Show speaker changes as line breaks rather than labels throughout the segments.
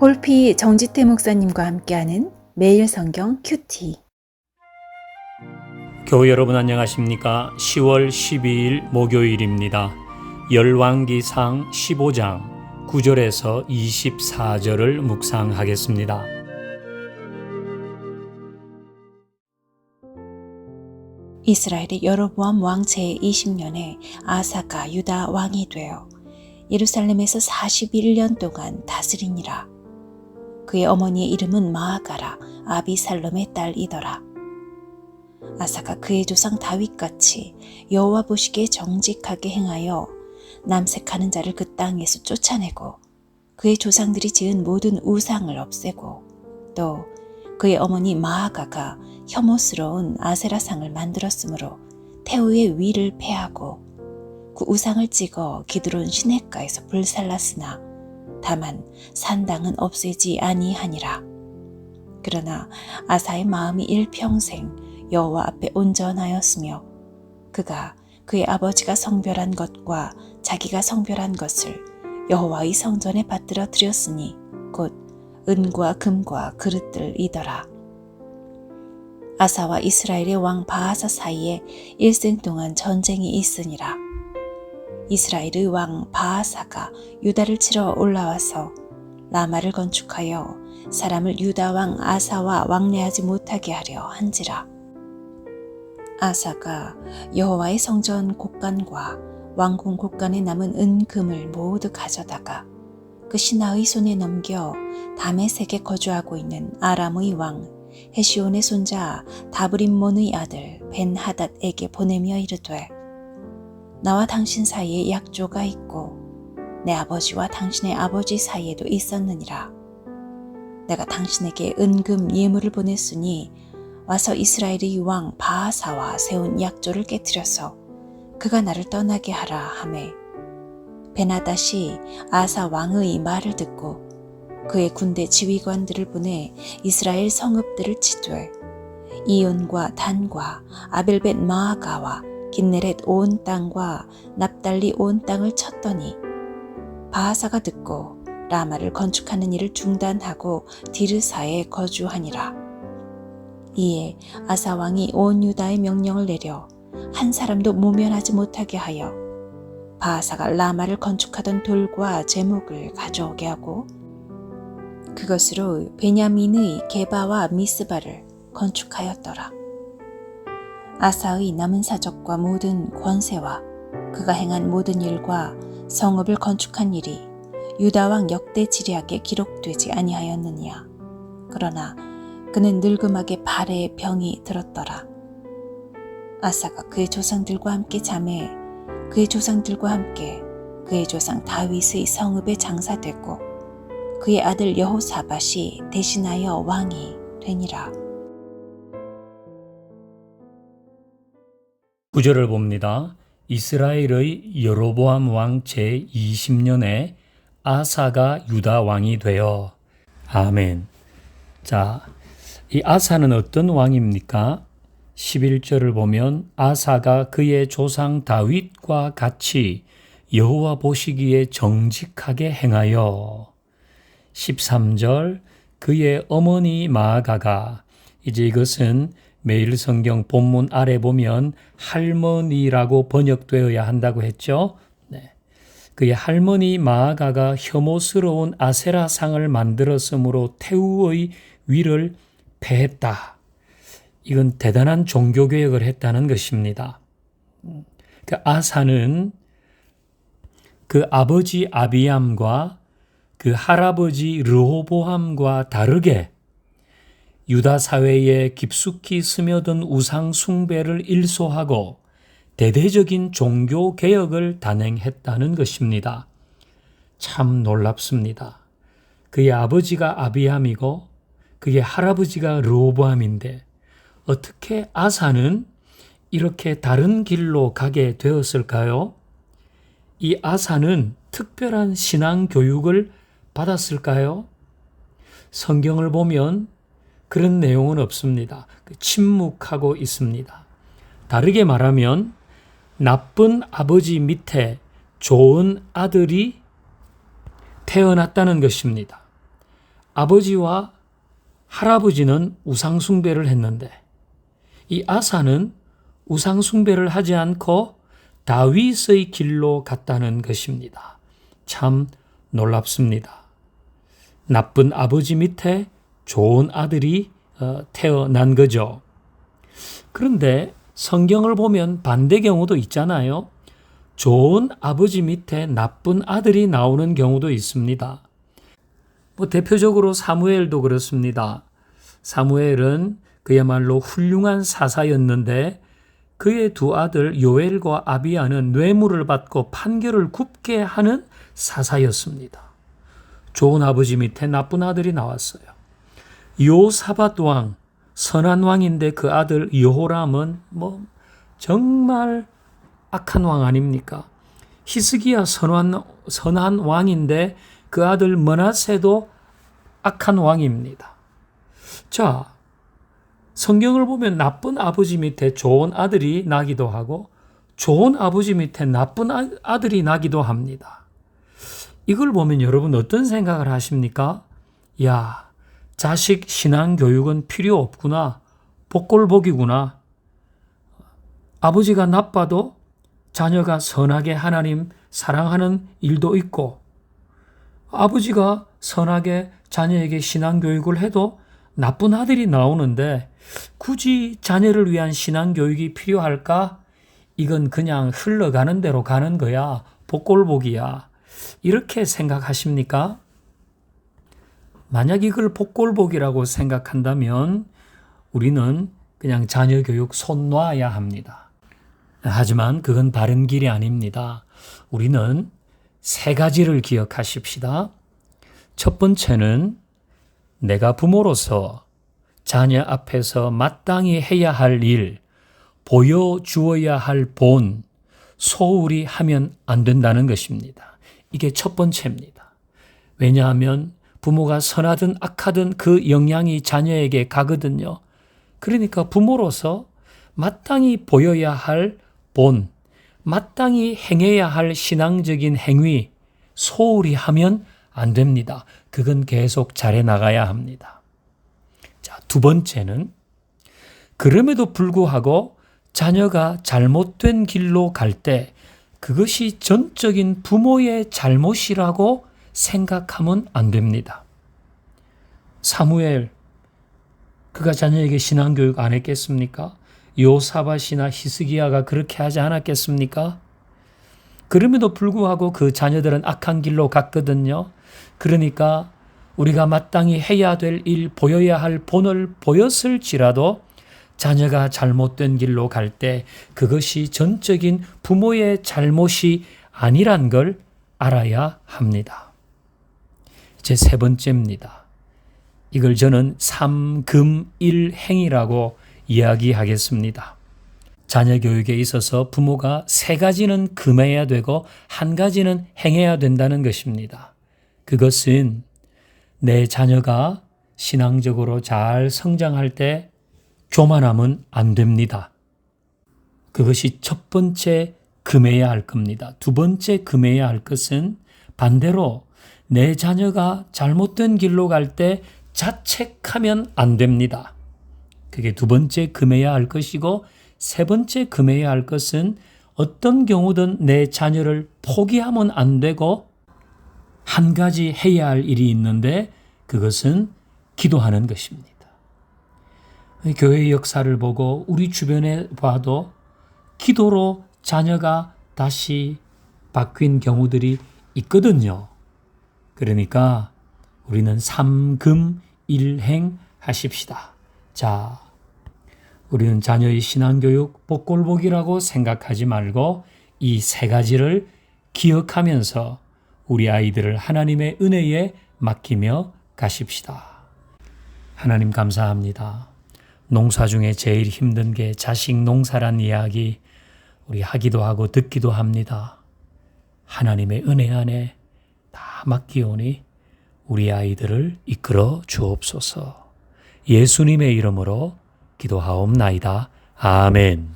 홀피 정지태 목사님과 함께하는 매일 성경 큐티.
교회 여러분 안녕하십니까? 10월 12일 목요일입니다. 열왕기상 15장 9절에서 24절을 묵상하겠습니다.
이스라엘의 여로보암 왕 제20년에 아사가 유다 왕이 되어 예루살렘에서 41년 동안 다스리니라. 그의 어머니의 이름은 마아가라 아비살롬의 딸이더라. 아사가 그의 조상 다윗같이 여호와 보시기에 정직하게 행하여 남색하는 자를 그 땅에서 쫓아내고 그의 조상들이 지은 모든 우상을 없애고 또 그의 어머니 마아가가 혐오스러운 아세라상을 만들었으므로 태우의 위를 폐하고 그 우상을 찍어 기드론 시냇가에서 불살랐으나 다만 산당은 없애지 아니하니라. 그러나 아사의 마음이 일평생 여호와 앞에 온전하였으며 그가 그의 아버지가 성별한 것과 자기가 성별한 것을 여호와의 성전에 받들어 드렸으니 곧 은과 금과 그릇들이더라. 아사와 이스라엘의 왕 바하사 사이에 일생 동안 전쟁이 있으니라. 이스라엘의 왕 바하사가 유다를 치러 올라와서 라마를 건축하여 사람을 유다 왕 아사와 왕래하지 못하게 하려 한지라. 아사가 여호와의 성전 곳간과 왕궁 곳간에 남은 은금을 모두 가져다가 그 신하의 손에 넘겨 다메섹에 거주하고 있는 아람의 왕 헤시온의 손자 다브림몬의 아들 벤하닷에게 보내며 이르되 나와 당신 사이에 약조가 있고 내 아버지와 당신의 아버지 사이에도 있었느니라. 내가 당신에게 은금 예물을 보냈으니 와서 이스라엘의 왕 바하사와 세운 약조를 깨뜨려서 그가 나를 떠나게 하라 하매 벤하닷이 아사 왕의 말을 듣고 그의 군대 지휘관들을 보내 이스라엘 성읍들을 치되 이온과 단과 아벨벳 마아가와 긴네렛 온 땅과 납달리 온 땅을 쳤더니 바하사가 듣고 라마를 건축하는 일을 중단하고 디르사에 거주하니라. 이에 아사 왕이 온 유다의 명령을 내려 한 사람도 모면하지 못하게 하여 바하사가 라마를 건축하던 돌과 제목을 가져오게 하고 그것으로 베냐민의 게바와 미스바를 건축하였더라. 아사의 남은 사적과 모든 권세와 그가 행한 모든 일과 성읍을 건축한 일이 유다 왕 역대 지략에 기록되지 아니하였느냐. 그러나 그는 늙음하게 발에 병이 들었더라. 아사가 그의 조상들과 함께 잠에 그의 조상들과 함께 그의 조상 다윗의 성읍에 장사되고 그의 아들 여호사밧이 대신하여 왕이 되니라.
9절을 봅니다. 이스라엘의 여로보암 왕 제20년에 아사가 유다 왕이 되어. 아멘. 자, 이 아사는 어떤 왕입니까? 11절을 보면 아사가 그의 조상 다윗과 같이 여호와 보시기에 정직하게 행하여. 13절 그의 어머니 마아가가, 이제 이것은 매일 성경 본문 아래 보면 할머니라고 번역되어야 한다고 했죠. 네. 그의 할머니 마아가가 혐오스러운 아세라상을 만들었으므로 태우의 위를 폐했다. 이건 대단한 종교개혁을 했다는 것입니다. 그 아사는 그 아버지 아비암과 그 할아버지 르호보암과 다르게 유다 사회에 깊숙이 스며든 우상 숭배를 일소하고 대대적인 종교 개혁을 단행했다는 것입니다. 참 놀랍습니다. 그의 아버지가 아비암이고 그의 할아버지가 르호보암인데 어떻게 아사는 이렇게 다른 길로 가게 되었을까요? 이 아사는 특별한 신앙 교육을 받았을까요? 성경을 보면 그런 내용은 없습니다. 침묵하고 있습니다. 다르게 말하면 나쁜 아버지 밑에 좋은 아들이 태어났다는 것입니다. 아버지와 할아버지는 우상숭배를 했는데 이 아사는 우상숭배를 하지 않고 다윗의 길로 갔다는 것입니다. 참 놀랍습니다. 나쁜 아버지 밑에 좋은 아들이 태어난 거죠. 그런데 성경을 보면 반대 경우도 있잖아요. 좋은 아버지 밑에 나쁜 아들이 나오는 경우도 있습니다. 대표적으로 사무엘도 그렇습니다. 사무엘은 그야말로 훌륭한 사사였는데 그의 두 아들 요엘과 아비야는 뇌물을 받고 판결을 굽게 하는 사사였습니다. 좋은 아버지 밑에 나쁜 아들이 나왔어요. 요사밧 왕, 선한 왕인데 그 아들 여호람은 정말 악한 왕 아닙니까? 히스기야 선한 왕인데 그 아들 므낫세도 악한 왕입니다. 자, 성경을 보면 나쁜 아버지 밑에 좋은 아들이 나기도 하고 좋은 아버지 밑에 나쁜 아들이 나기도 합니다. 이걸 보면 여러분 어떤 생각을 하십니까? 야, 자식 신앙 교육은 필요 없구나. 복골복이구나. 아버지가 나빠도 자녀가 선하게 하나님 사랑하는 일도 있고 아버지가 선하게 자녀에게 신앙 교육을 해도 나쁜 아들이 나오는데 굳이 자녀를 위한 신앙 교육이 필요할까? 이건 그냥 흘러가는 대로 가는 거야. 복골복이야. 이렇게 생각하십니까? 만약 이걸 복골복이라고 생각한다면 우리는 그냥 자녀 교육 손 놔야 합니다. 하지만 그건 바른 길이 아닙니다. 우리는 세 가지를 기억하십시다. 첫 번째는 내가 부모로서 자녀 앞에서 마땅히 해야 할 일, 보여주어야 할 본, 소홀히 하면 안 된다는 것입니다. 이게 첫 번째입니다. 왜냐하면 부모가 선하든 악하든 그 영향이 자녀에게 가거든요. 그러니까 부모로서 마땅히 보여야 할 본, 마땅히 행해야 할 신앙적인 행위, 소홀히 하면 안 됩니다. 그건 계속 잘해 나가야 합니다. 자, 두 번째는 그럼에도 불구하고 자녀가 잘못된 길로 갈 때 그것이 전적인 부모의 잘못이라고 생각하면 안 됩니다. 사무엘, 그가 자녀에게 신앙교육 안 했겠습니까? 요사밧이나 히스기야가 그렇게 하지 않았겠습니까? 그럼에도 불구하고 그 자녀들은 악한 길로 갔거든요. 그러니까 우리가 마땅히 해야 될 일, 보여야 할 본을 보였을지라도 자녀가 잘못된 길로 갈 때 그것이 전적인 부모의 잘못이 아니란 걸 알아야 합니다. 이제 세 번째입니다. 이걸 저는 3금1행이라고 이야기하겠습니다. 자녀 교육에 있어서 부모가 세 가지는 금해야 되고 한 가지는 행해야 된다는 것입니다. 그것은 내 자녀가 신앙적으로 잘 성장할 때 교만하면 안 됩니다. 그것이 첫 번째 금해야 할 겁니다. 두 번째 금해야 할 것은 반대로 내 자녀가 잘못된 길로 갈 때 자책하면 안 됩니다. 그게 두 번째 금해야 할 것이고 세 번째 금해야 할 것은 어떤 경우든 내 자녀를 포기하면 안 되고 한 가지 해야 할 일이 있는데 그것은 기도하는 것입니다. 교회의 역사를 보고 우리 주변에 봐도 기도로 자녀가 다시 바뀐 경우들이 있거든요. 그러니까 우리는 3금1행 하십시다. 자, 우리는 자녀의 신앙교육 복골복이라고 생각하지 말고 이 세 가지를 기억하면서 우리 아이들을 하나님의 은혜에 맡기며 가십시다. 하나님 감사합니다. 농사 중에 제일 힘든 게 자식 농사란 이야기 우리 하기도 하고 듣기도 합니다. 하나님의 은혜 안에 다 맡기오니 우리 아이들을 이끌어 주옵소서. 예수님의 이름으로 기도하옵나이다. 아멘.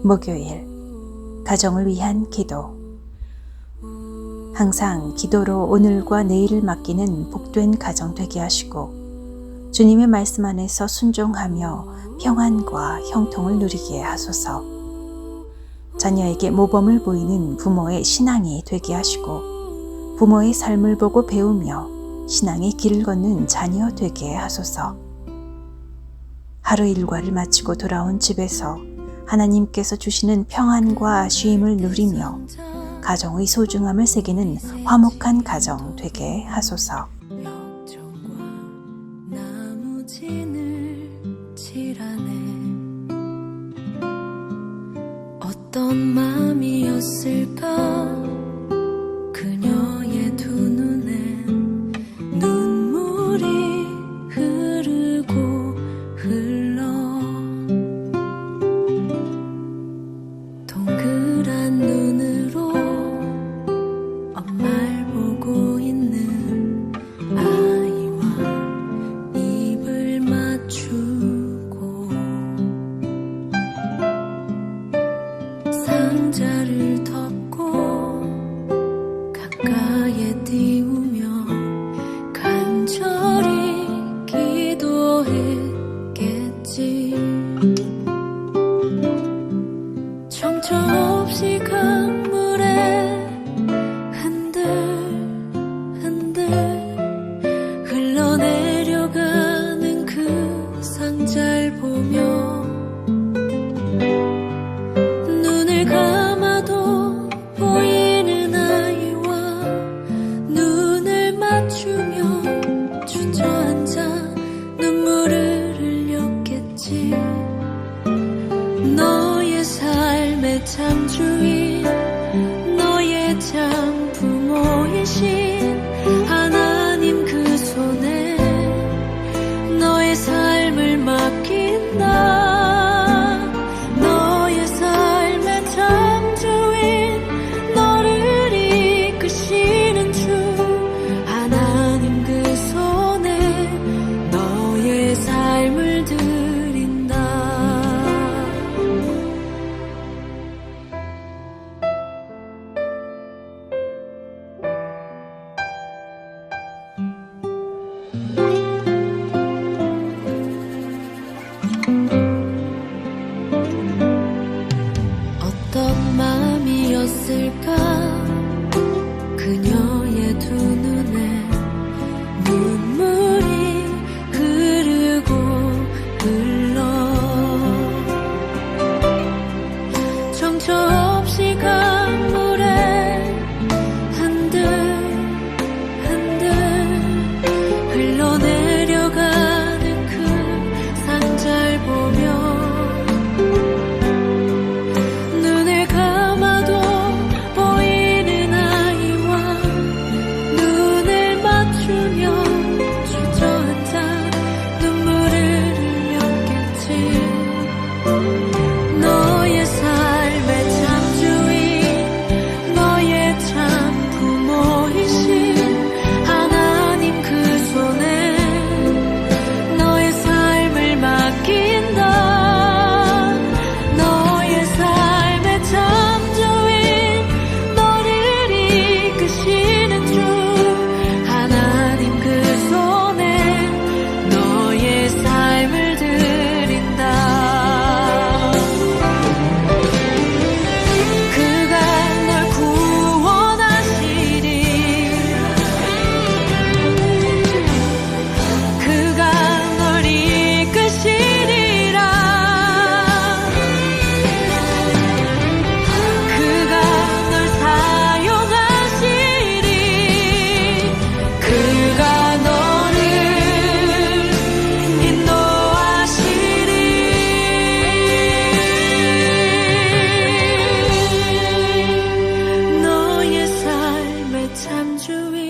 목요일 가정을 위한 기도. 항상 기도로 오늘과 내일을 맡기는 복된 가정 되게 하시고 주님의 말씀 안에서 순종하며 평안과 형통을 누리게 하소서. 자녀에게 모범을 보이는 부모의 신앙이 되게 하시고 부모의 삶을 보고 배우며 신앙의 길을 걷는 자녀 되게 하소서. 하루 일과를 마치고 돌아온 집에서 하나님께서 주시는 평안과 쉼을 누리며 가정의 소중함을 새기는 화목한 가정 되게 하소서.
역정과 나무진을 칠하네. 어떤 마음이었을까 그녀의 두 눈엔 눈물이 흐르고 흘러 동그란 눈으로 엄마를 보고 있는 아이와 입을 맞추고 상자를 덮고 가까이에 띄우며 간절히 기도했겠지. 정처 없이 강물에 흔들흔들 흘러내려가는 그 상자를 보며 눈을 감아도 보이는 아이와 눈을 맞추며 주저앉아 눈물을 흘렸겠지. 너의 삶의 참 주인 너의 참 부모이신 하나님 그 손에 너의 삶을 맡긴다. 너의 삶의 참 주인 너를 이끄시는 주 하나님 그 손에 너의 삶을 드린다. 어떤 마음이었을까 그녀의 두 눈에 눈물이 흐르고 흘러 정처 없이 강물에 흔들흔들 흘러내려가는 그 상자를 보며 눈을 감아도 보이는 아이와 눈을 맞추며 주저앉아 눈물을 흘렸겠지. 너의 삶의 참 주인 너의 참 부모이신 하나님 그 손에 너의 삶을 맡긴다. 너의 삶의 참 주인 너를 이끄시는 주 하나님 그 손에 너의 삶을 드린다. 그가 널 구원하시리. 그가 널 이끄시리라. 그가 널 사용하시리. 그가 너를 인도하시리. 너의 삶의 참 주인